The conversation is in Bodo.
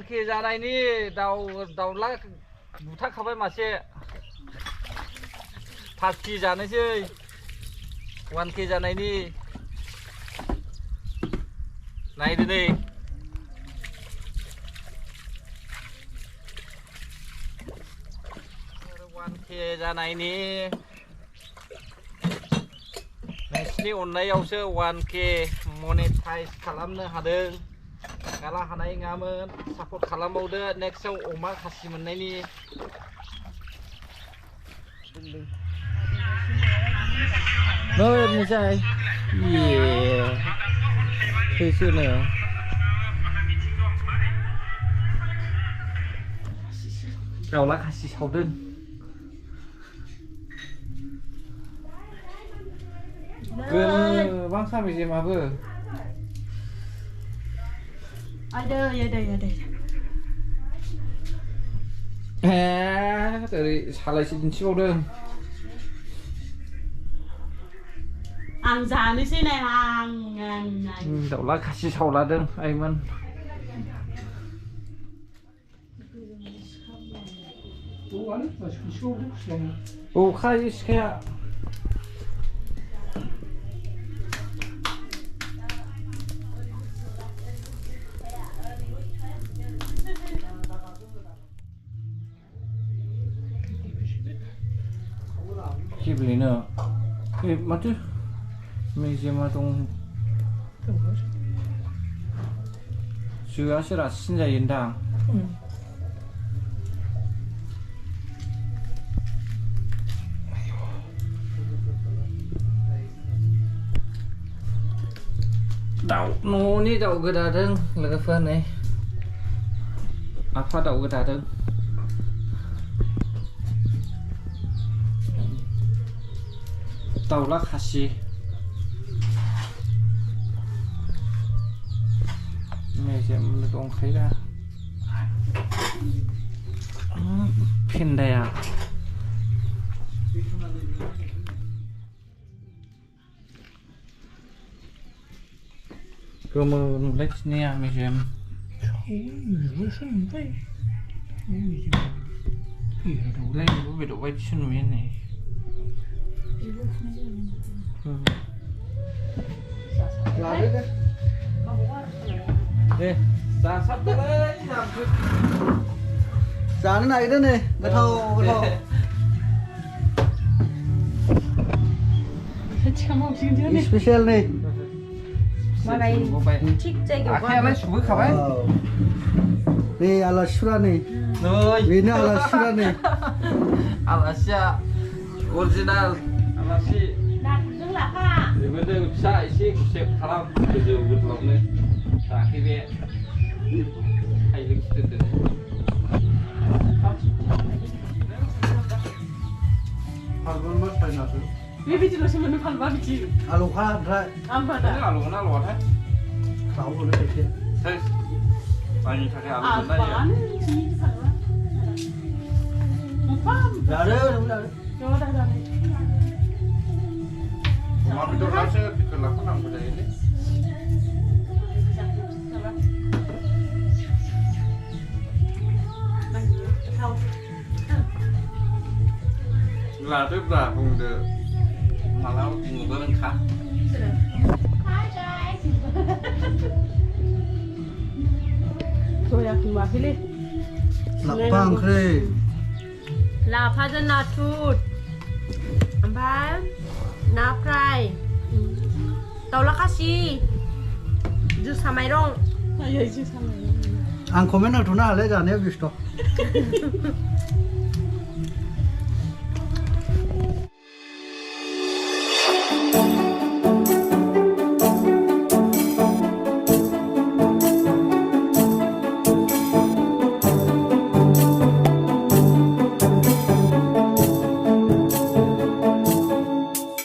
के जानायनि दाउला बुथारखाबाय मासे पार्टि जानोसै 1K जानायनि नायदो नै 1K जानायनि नोंसिनि अननायावसो 1K मनेटाइज खालामनो हादों गाला हानाय नङामोन सापर्ट खालामबावदो नेक्स्टआव अमा खासि मोननायनि Nơi như vậy yeah thế chưa nè đầu lá khasi sầu đơn bang sampai sih mah bu ada dari salah si jenis sầu đơn hàng già đi này hàng đầu lá khasi sầu lá đơn anh man o khai kayak khi beli nữa mà chứ mình chỉ mà trong 주요 시라 진짜 인당 đậu nó ní đậu cái đà đơn là cái phần này phát đậu cái đà đơn tàu lá khasi mẹ sẽ con thấy ra pin đây à Kamu lihat sini ya, Mijem. Lain beda white sini ni. Lari kan? Dah satu lagi. Jangan naik dah ni, betul. Special ni. mà này thích chơi kiểu Akhirnya lah subuh kawan. Ni ala syura ni. Ini ala syura ni. Alasya original. Alasi. đặt đứng là ha Benda bisa isi kusep kalam kerja betul ni. Akhirnya hai lagi tu. Album mas paling apa? vì vì nó sẽ muốn phản bác chị Alu kah ada? ăn vào Ini đã alu mana luar hai? Tahu boleh dia. Saya banyak cari alu ăn mana ya? bán chị sẵn lắm một phát Dah ada, dah ada. cho đây là này Cuma itu rasa dikelakukan apa dari ini? Là tức là vùng được mà lao tìm một bên khác. rồi là cùng vào cái lên Lapang kre. là pha dân nát thụt ba nắp rai tàu lá cá si jus samai rong Ang komen na tuna le jane bisto.